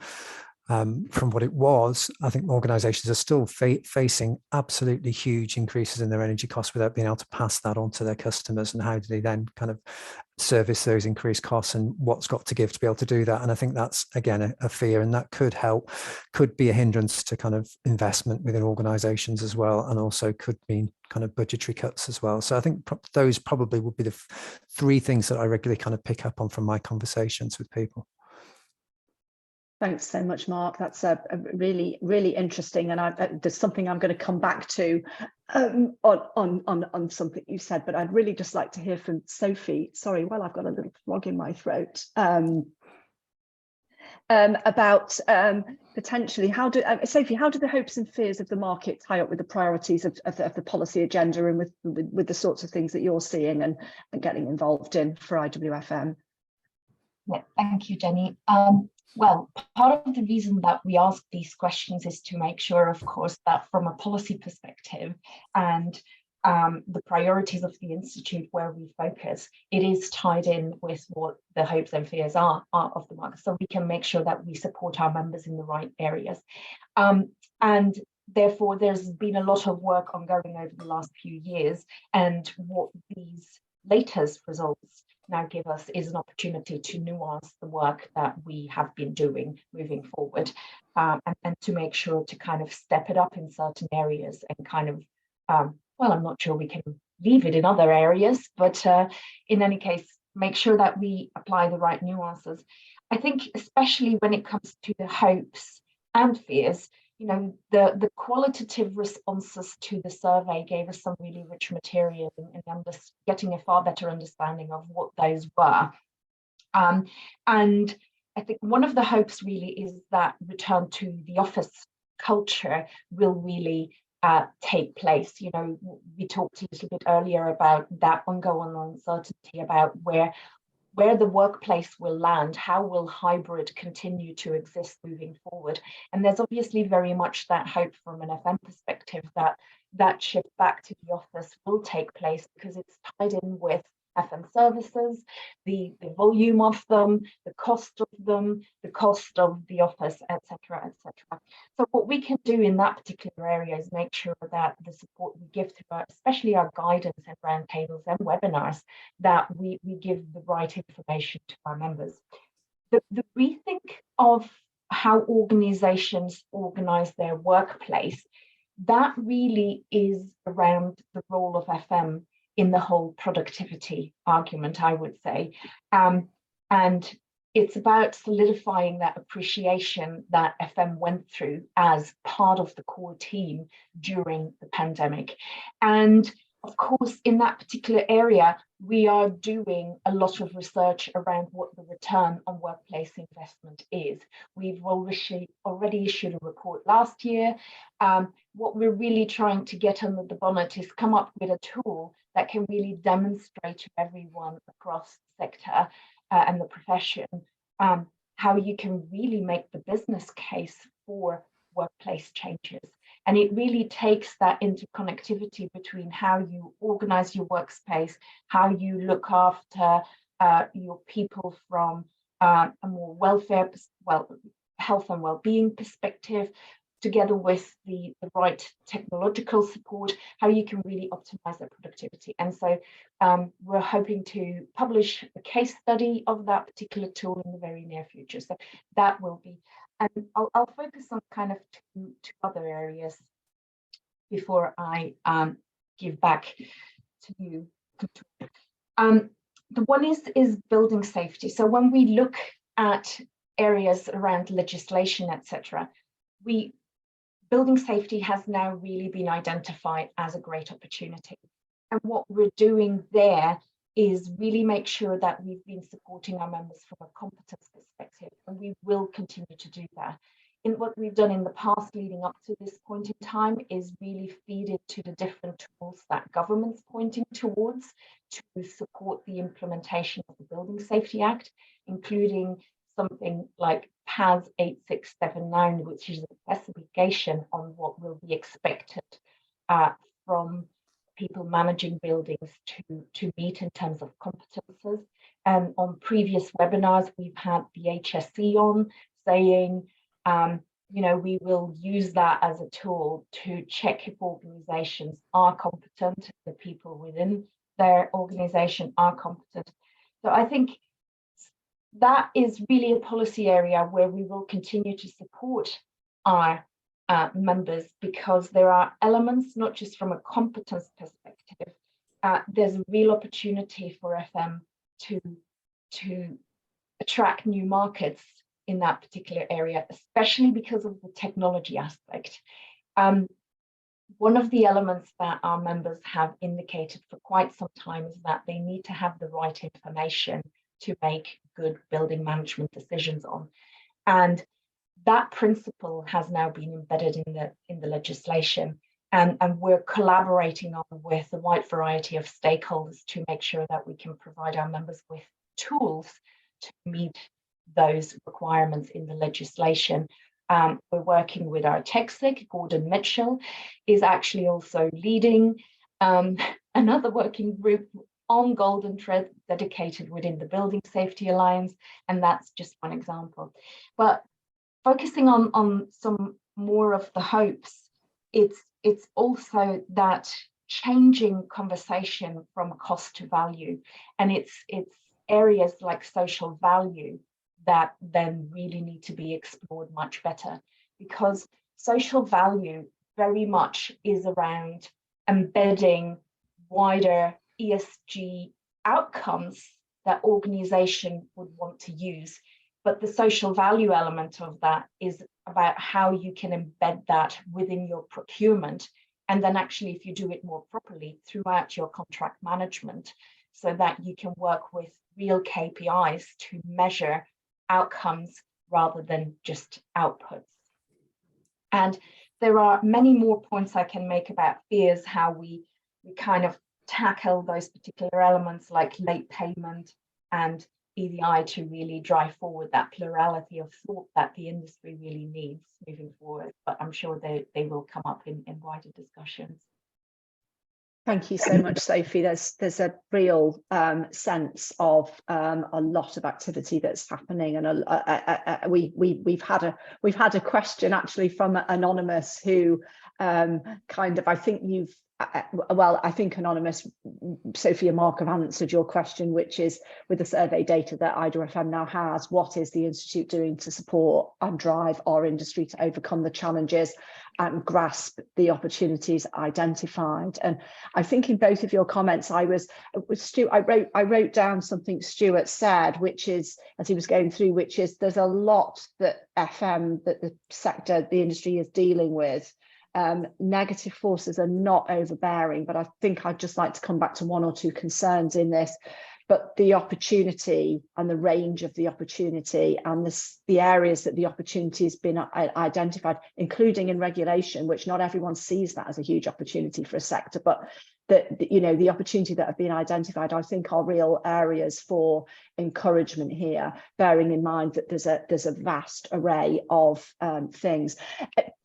S4: from what it was. I think organisations are still facing absolutely huge increases in their energy costs without being able to pass that on to their customers. And how do they then kind of service those increased costs, and what's got to give to be able to do that? And I think that's, again, a fear, and that could be a hindrance to kind of investment within organisations as well, and also could mean kind of budgetary cuts as well. So I think those probably would be the three things that I regularly kind of pick up on from my conversations with people.
S1: Thanks so much, Mark. That's a really, really interesting, and there's something I'm going to come back to on something you said, but I'd really just like to hear from Sophie. Sorry, well, I've got a little frog in my throat. About potentially Sophie, how do the hopes and fears of the market tie up with the priorities of the policy agenda, and with the sorts of things that you're seeing and getting involved in for IWFM?
S3: Yeah, thank you, Jenny. Well, part of the reason that we ask these questions is to make sure, of course, that from a policy perspective and the priorities of the Institute, where we focus, it is tied in with what the hopes and fears are of the market, so we can make sure that we support our members in the right areas. And therefore, there's been a lot of work ongoing over the last few years, and what these latest results now give us is an opportunity to nuance the work that we have been doing moving forward, and to make sure to kind of step it up in certain areas and kind of, well, I'm not sure we can leave it in other areas, but in any case, make sure that we apply the right nuances. I think especially when it comes to the hopes and fears, you know, the qualitative responses to the survey gave us some really rich material in getting a far better understanding of what those were. And I think one of the hopes really is that return to the office culture will really take place. You know, we talked a little bit earlier about that ongoing uncertainty about where the workplace will land, how will hybrid continue to exist moving forward. And there's obviously very much that hope from an FM perspective that that shift back to the office will take place, because it's tied in with FM services, the volume of them, the cost of them, the cost of the office, etc., etc. So what we can do in that particular area is make sure that the support we give to our, especially our guidance and roundtables and webinars, that we give the right information to our members. The rethink of how organizations organize their workplace, that really is around the role of FM in the whole productivity argument, I would say. And it's about solidifying that appreciation that FM went through as part of the core team during the pandemic. And of course, in that particular area, we are doing a lot of research around what the return on workplace investment is. We've already issued a report last year. What we're really trying to get under the bonnet is come up with a tool that can really demonstrate to everyone across the sector and the profession how you can really make the business case for workplace changes. And it really takes that interconnectivity between how you organize your workspace, how you look after your people from a more health and well-being perspective, together with the right technological support, how you can really optimize that productivity. And so we're hoping to publish a case study of that particular tool in the very near future. So that will be, and I'll focus on kind of two other areas before I give back to you. The one is building safety. So when we look at areas around legislation, etc., building safety has now really been identified as a great opportunity. And what we're doing there is really make sure that we've been supporting our members from a competence perspective, and we will continue to do that. In what we've done in the past leading up to this point in time is really feed into the different tools that government's pointing towards to support the implementation of the Building Safety Act, including something like PAS 8679, which is a specification on what will be expected from people managing buildings to meet in terms of competences. And on previous webinars, we've had the HSE on saying, you know, we will use that as a tool to check if organizations are competent, the people within their organization are competent. So I think that is really a policy area where we will continue to support our members, because there are elements, not just from a competence perspective, there's a real opportunity for FM to attract new markets in that particular area, especially because of the technology aspect. One of the elements that our members have indicated for quite some time is that they need to have the right information to make good building management decisions on. And that principle has now been embedded in the legislation. And we're collaborating on with a wide variety of stakeholders to make sure that we can provide our members with tools to meet those requirements in the legislation. We're working with our TechSec. Gordon Mitchell is actually also leading another working group on golden thread dedicated within the Building Safety Alliance, and that's just one example. But focusing on some more of the hopes, it's also that changing conversation from cost to value, and it's areas like social value that then really need to be explored much better, because social value very much is around embedding wider ESG outcomes that organization would want to use. But the social value element of that is about how you can embed that within your procurement. And then actually, if you do it more properly, throughout your contract management, so that you can work with real KPIs to measure outcomes rather than just outputs. And there are many more points I can make about fears, how we kind of tackle those particular elements like late payment and EDI to really drive forward that plurality of thought that the industry really needs moving forward. But I'm sure they will come up in wider discussions.
S1: Thank you so much, Sophie. There's a real sense of a lot of activity that's happening, and we've had a question actually from Anonymous, who kind of, I think you've I think Anonymous, Sophie and Mark have answered your question, which is, with the survey data that IWFM now has, what is the Institute doing to support and drive our industry to overcome the challenges and grasp the opportunities identified? And I think in both of your comments, I wrote down something Stuart said, which is, as he was going through, which is there's a lot that the sector, the industry is dealing with. Negative forces are not overbearing, but I think I'd just like to come back to one or two concerns in this. But the opportunity and the range of the opportunity and the areas that the opportunity has been identified, including in regulation, which not everyone sees that as a huge opportunity for a sector, but the opportunity that have been identified, I think, are real areas for encouragement here, bearing in mind that there's a vast array of things.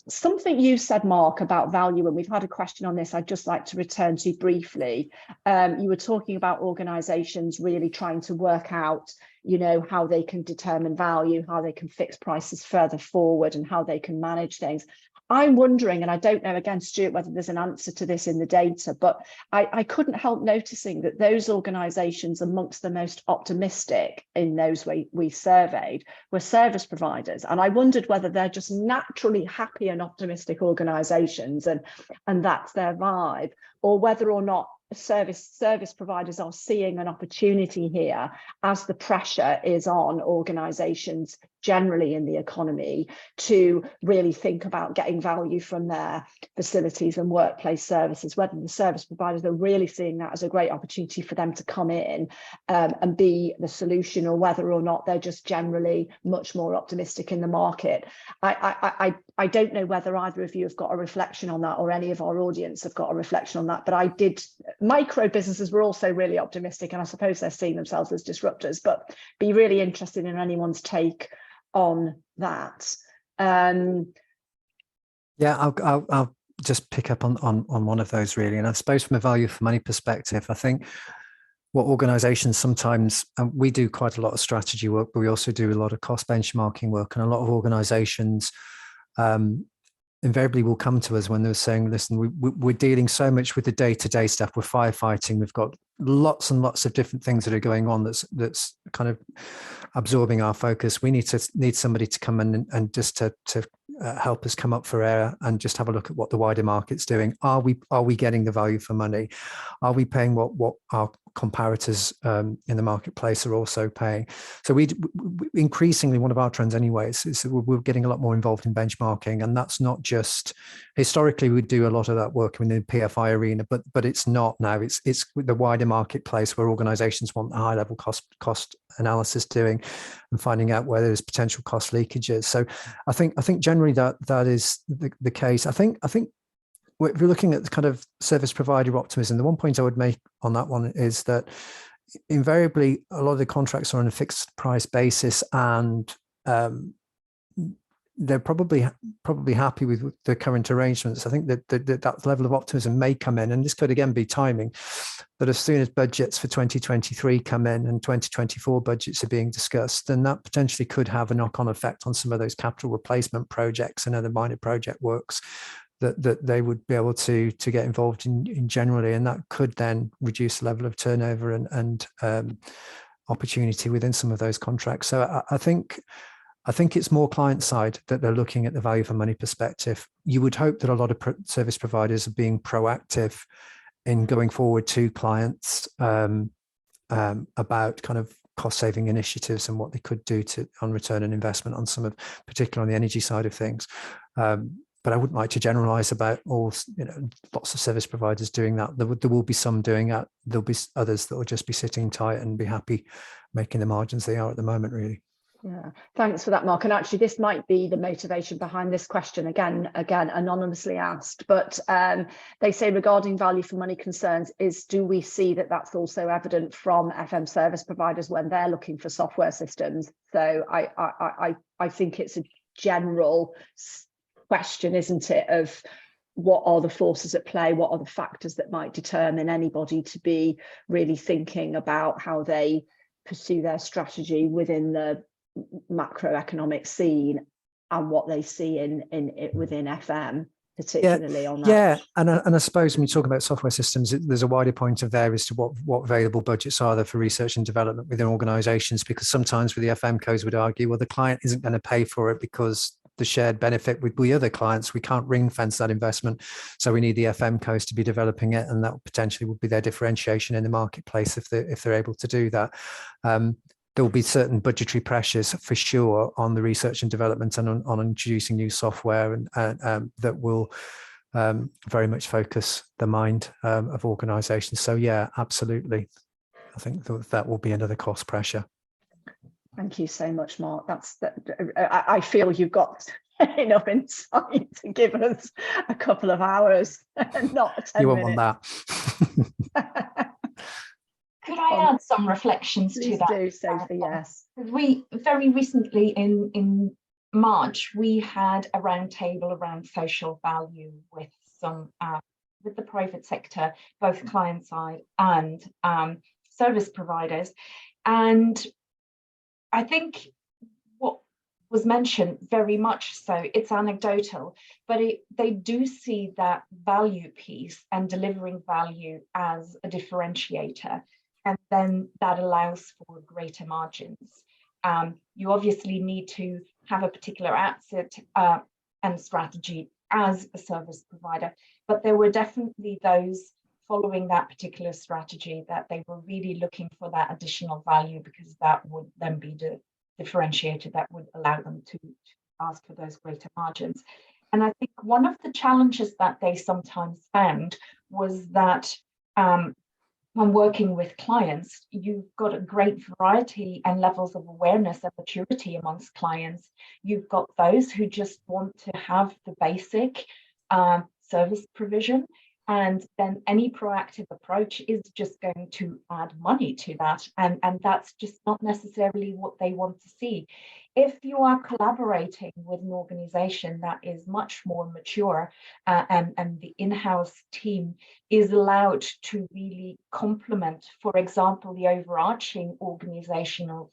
S1: Something you said, Mark, about value, and we've had a question on this I'd just like to return to briefly. You were talking about organisations really trying to work out, how they can determine value, how they can fix prices further forward, and how they can manage things. I'm wondering, and I don't know, again, Stuart, whether there's an answer to this in the data, but I couldn't help noticing that those organisations amongst the most optimistic in those we surveyed were service providers. And I wondered whether they're just naturally happy and optimistic organisations and that's their vibe, or whether or not service providers are seeing an opportunity here as the pressure is on organisations generally in the economy to really think about getting value from their facilities and workplace services, whether the service providers are really seeing that as a great opportunity for them to come in and be the solution, or whether or not they're just generally much more optimistic in the market. I don't know whether either of you have got a reflection on that, or any of our audience have got a reflection on that, but micro businesses were also really optimistic, and I suppose they're seeing themselves as disruptors, but be really interested in anyone's take on that.
S4: Yeah, I'll just pick up on one of those, really. And I suppose from a value for money perspective, I think what organizations sometimes, and we do quite a lot of strategy work, but we also do a lot of cost benchmarking work, and a lot of organizations invariably will come to us when they're saying, listen, we're dealing so much with the day-to-day stuff, we're firefighting, we've got lots and lots of different things that are going on that's kind of absorbing our focus. We need somebody to come in and just to help us come up for air and just have a look at what the wider market's doing. Are we getting the value for money? Are we paying what our comparators in the marketplace are also paying? So we increasingly, one of our trends anyways, is we're getting a lot more involved in benchmarking, and that's not just, historically we do a lot of that work in the PFI arena, but it's not now. It's the wider marketplace where organizations want a high level cost analysis doing and finding out where there's potential cost leakages. So I think generally that is the case. I think if you're looking at the kind of service provider optimism, the one point I would make on that one is that invariably a lot of the contracts are on a fixed price basis, and they're probably happy with the current arrangements. I think that level of optimism may come in, and this could again be timing, that as soon as budgets for 2023 come in and 2024 budgets are being discussed, then that potentially could have a knock-on effect on some of those capital replacement projects and other minor project works that they would be able to get involved in generally, and that could then reduce the level of turnover and opportunity within some of those contracts. So I think it's more client side that they're looking at the value for money perspective. You would hope that a lot of service providers are being proactive in going forward to clients about kind of cost saving initiatives and what they could do on return on investment on some of, particularly on the energy side of things. But I wouldn't like to generalize about all, lots of service providers doing that. There will be some doing that. There'll be others that will just be sitting tight and be happy making the margins they are at the moment, really.
S1: Yeah, thanks for that, Mark. And actually, this might be the motivation behind this question, again anonymously asked, but they say regarding value for money concerns do we see that that's also evident from FM service providers when they're looking for software systems? So I think it's a general question, isn't it, of what are the forces at play, what are the factors that might determine anybody to be really thinking about how they pursue their strategy within the macroeconomic scene and what they see within FM, particularly on that.
S4: Yeah, and I suppose when you talk about software systems, there's a wider point of there as to what available budgets are there for research and development within organisations, because sometimes with the FM codes would argue, well, the client isn't going to pay for it because the shared benefit with the other clients, we can't ring fence that investment, so we need the FM codes to be developing it, and that potentially would be their differentiation in the marketplace if they're able to do that. There will be certain budgetary pressures for sure on the research and development and on introducing new software, and that will very much focus the mind of organisations. So yeah, absolutely, I think that will be another cost pressure.
S1: Thank you so much, Mark. I feel you've got enough insight to give us a couple of hours, not 10
S4: You won't
S1: minutes.
S4: Want that.
S3: Could I add some reflections to that?
S1: Please do, Sophie, yes.
S3: We very recently in March, we had a roundtable around social value with with the private sector, both client side and service providers. And I think what was mentioned, very much so, it's anecdotal, but they do see that value piece and delivering value as a differentiator. And then that allows for greater margins. You obviously need to have a particular asset and strategy as a service provider, but there were definitely those following that particular strategy that they were really looking for that additional value, because that would then be the differentiator that would allow them to ask for those greater margins. And I think one of the challenges that they sometimes found was that when working with clients, you've got a great variety and levels of awareness and maturity amongst clients. You've got those who just want to have the basic service provision, and then any proactive approach is just going to add money to that, and that's just not necessarily what they want to see. If you are collaborating with an organization that is much more mature and the in-house team is allowed to really complement, for example, the overarching organizational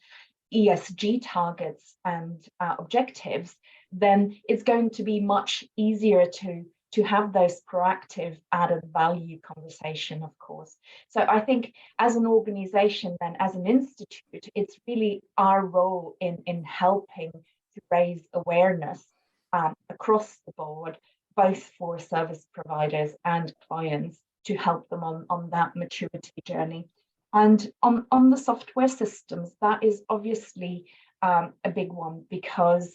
S3: ESG targets and objectives, then it's going to be much easier to have those proactive added value conversation, of course. So I think as an organization, then as an institute, it's really our role in helping to raise awareness across the board, both for service providers and clients, to help them on that maturity journey. And on the software systems, that is obviously a big one, because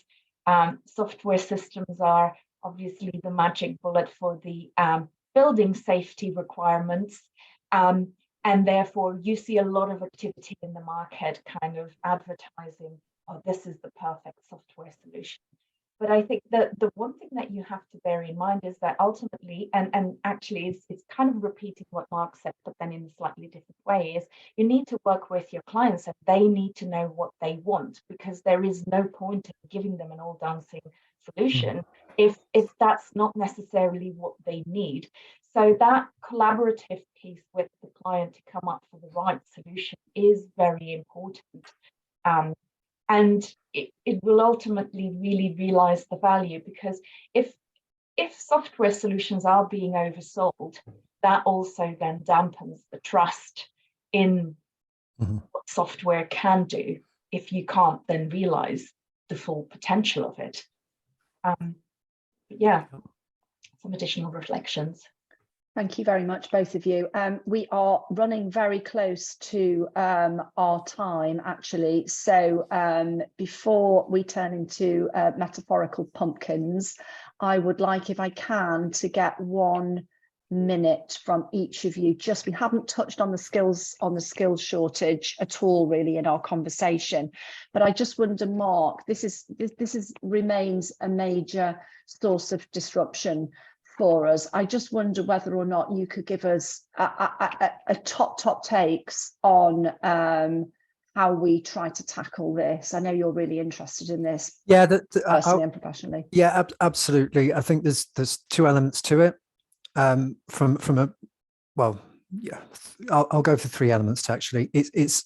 S3: software systems are obviously the magic bullet for the building safety requirements. And therefore you see a lot of activity in the market kind of advertising, oh, this is the perfect software solution. But I think that the one thing that you have to bear in mind is that ultimately, and actually it's kind of repeating what Mark said, but then in a slightly different way, is you need to work with your clients and they need to know what they want, because there is no point in giving them an all dancing solution if that's not necessarily what they need. So that collaborative piece with the client to come up with the right solution is very important. And it will ultimately really realize the value, because if software solutions are being oversold, that also then dampens the trust in what software can do if you can't then realize the full potential of it. But yeah, some additional reflections.
S1: Thank you very much, both of you. We are running very close to our time, actually. So before we turn into metaphorical pumpkins, I would like, if I can, to get 1 minute from each of you. We haven't touched on the skills shortage at all, really, in our conversation. But I just wonder, Mark, this remains a major source of disruption for us. I just wonder whether or not you could give us a top takes on how we try to tackle this. I know you're really interested in this, personally and professionally.
S4: Yeah, absolutely. I think there's 2 elements to it. I'll go for 3 elements actually. It's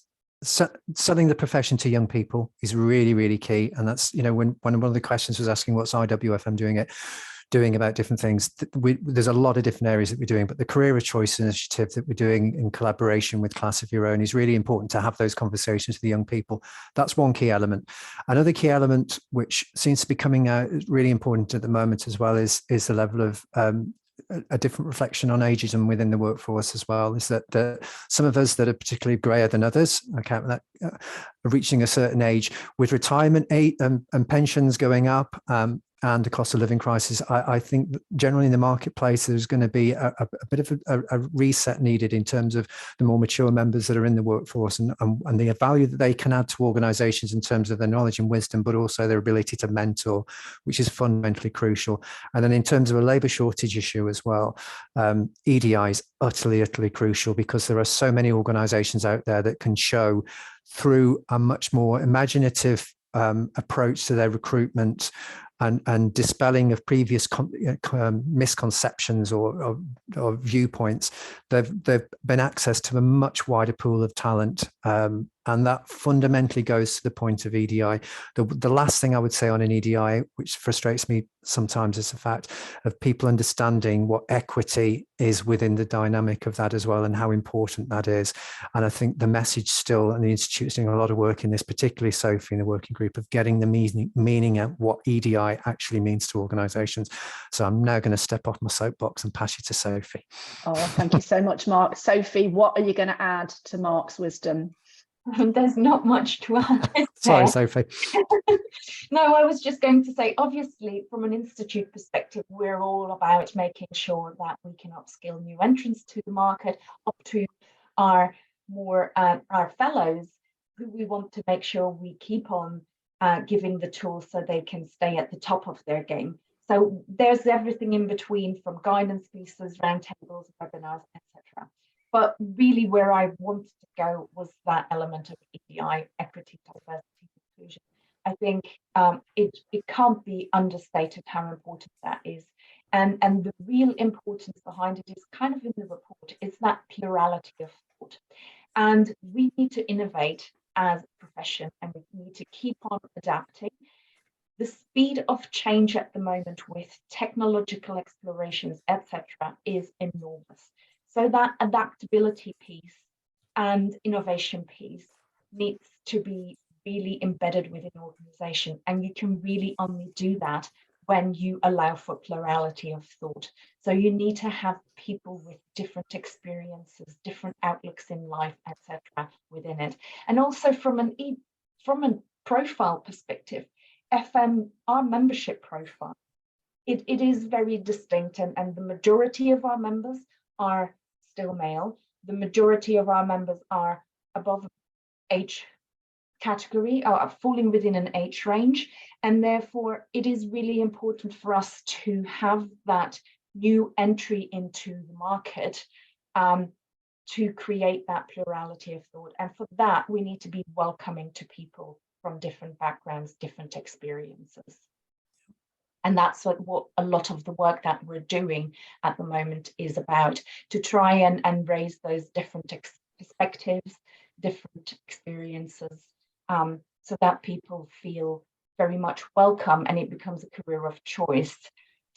S4: selling the profession to young people is really, really key, and that's, when one of the questions was asking what's IWFM doing about different things. There's a lot of different areas that we're doing, but the Career of Choice initiative that we're doing in collaboration with Class of Your Own is really important to have those conversations with the young people. That's one key element. Another key element, which seems to be coming out really important at the moment as well, is the level of a different reflection on ageism within the workforce as well. Is that some of us that are particularly grayer than others, are reaching a certain age with retirement and pensions going up, and the cost of living crisis, I think generally in the marketplace, there's going to be a bit of a reset needed in terms of the more mature members that are in the workforce and the value that they can add to organizations in terms of their knowledge and wisdom, but also their ability to mentor, which is fundamentally crucial. And then in terms of a labor shortage issue as well, EDI is utterly crucial, because there are so many organizations out there that can show through a much more imaginative approach to their recruitment and dispelling of previous misconceptions or viewpoints. They've been access to a much wider pool of talent, and that fundamentally goes to the point of EDI. The last thing I would say on an EDI, which frustrates me sometimes, is the fact of people understanding what equity is within the dynamic of that as well, and how important that is. And I think the message still, and the Institute's doing a lot of work in this, particularly Sophie in the working group, of getting the meaning of what EDI actually means to organizations. So I'm now going to step off my soapbox and pass you to Sophie.
S1: Oh, thank you so much, Mark. Sophie, what are you going to add to Mark's wisdom?
S3: There's not much to add.
S4: Sorry, Sophie.
S3: No, I was just going to say, obviously, from an institute perspective, we're all about making sure that we can upskill new entrants to the market, up to our fellows, who we want to make sure we keep on giving the tools so they can stay at the top of their game. So there's everything in between, from guidance pieces, roundtables, webinars, etc. But really where I wanted to go was that element of EDI, equity, diversity, inclusion. I think it can't be understated how important that is. And the real importance behind it is kind of in the report. It's that plurality of thought. And we need to innovate as a profession, and we need to keep on adapting. The speed of change at the moment with technological explorations, etc., is enormous. So that adaptability piece and innovation piece needs to be really embedded within an organization. And you can really only do that when you allow for plurality of thought. So you need to have people with different experiences, different outlooks in life, etc., within it. And also from a profile perspective, FM, our membership profile, it is very distinct, and the majority of our members are still male. The majority of our members are above age category, are falling within an age range, and therefore it is really important for us to have that new entry into the market to create that plurality of thought. And for that, we need to be welcoming to people from different backgrounds, different experiences. And that's what a lot of the work that we're doing at the moment is about, to try and raise those different perspectives, different experiences, so that people feel very much welcome, and it becomes a career of choice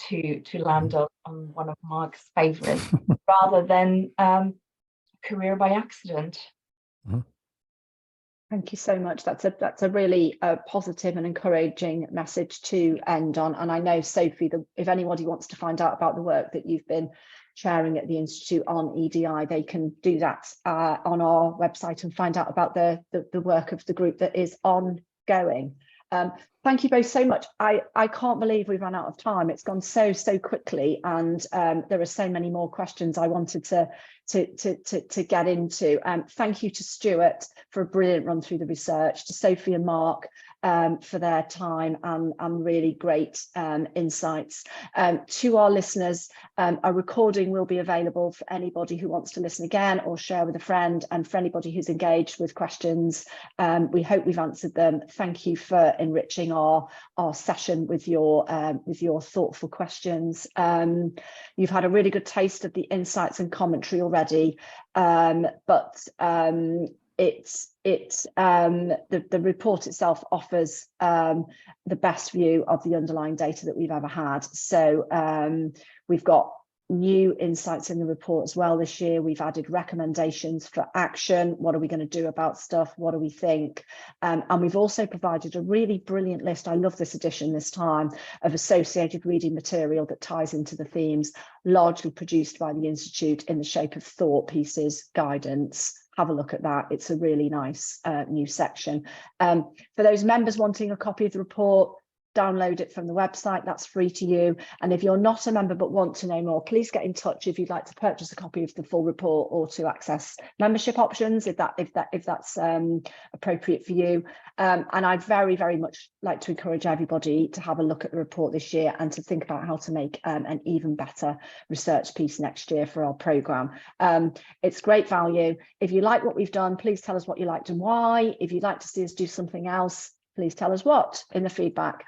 S3: to land on one of Mark's favourites rather than career by accident.
S4: Mm-hmm.
S1: Thank you so much. That's a really positive and encouraging message to end on. And I know, Sophie, that if anybody wants to find out about the work that you've been sharing at the Institute on EDI, they can do that on our website and find out about the work of the group that is ongoing. Thank you both so much. I can't believe we've run out of time. It's gone so quickly, and there are so many more questions I wanted to get into. Thank you to Stuart for a brilliant run through the research, to Sophie and Mark for their time and really great insights. To our listeners, a recording will be available for anybody who wants to listen again or share with a friend, and for anybody who's engaged with questions. We hope we've answered them. Thank you for enriching our session with your thoughtful questions. You've had a really good taste of the insights and commentary already, but the report itself offers the best view of the underlying data that we've ever had. So we've got new insights in the report as well this year. We've added recommendations for action. What are we going to do about stuff? What do we think? And we've also provided a really brilliant list. I love this edition this time, of associated reading material that ties into the themes, largely produced by the Institute in the shape of thought pieces, guidance. Have a look at that. It's a really nice new section. For those members wanting a copy of the report, download it from the website. That's free to you. And if you're not a member but want to know more, please get in touch if you'd like to purchase a copy of the full report or to access membership options if that's appropriate for you. And I'd very much like to encourage everybody to have a look at the report this year and to think about how to make an even better research piece next year for our programme. It's great value. If you like what we've done, please tell us what you liked and why. If you'd like to see us do something else, please tell us what in the feedback.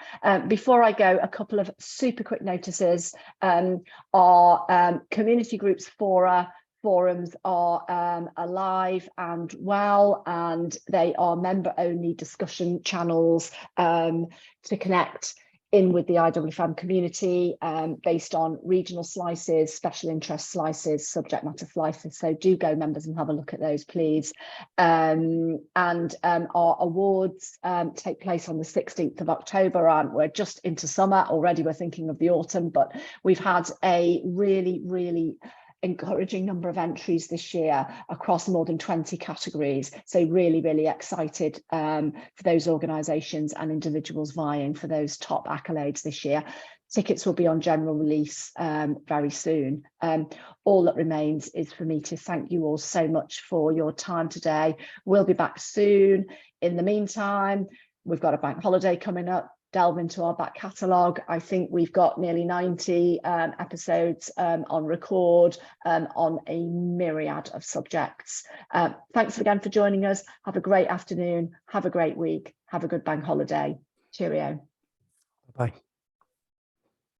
S1: Before I go, a couple of super quick notices. Our community groups forums are alive and well, and they are member-only discussion channels to connect in with the IWFM community based on regional slices, special interest slices, subject matter slices. So do go, members, and have a look at those, please. And our awards take place on the 16th of October, and we're just into summer already. We're thinking of the autumn, but we've had a really encouraging number of entries this year across more than 20 categories. So really excited for those organisations and individuals vying for those top accolades this year. Tickets will be on general release very soon. All that remains is for me to thank you all so much for your time today. We'll be back soon. In the meantime, we've got a bank holiday coming up. Delve into our back catalogue. I think we've got nearly 90 episodes on record on a myriad of subjects. Thanks again for joining us. Have a great afternoon. Have a great week. Have a good bank holiday. Cheerio.
S4: Bye.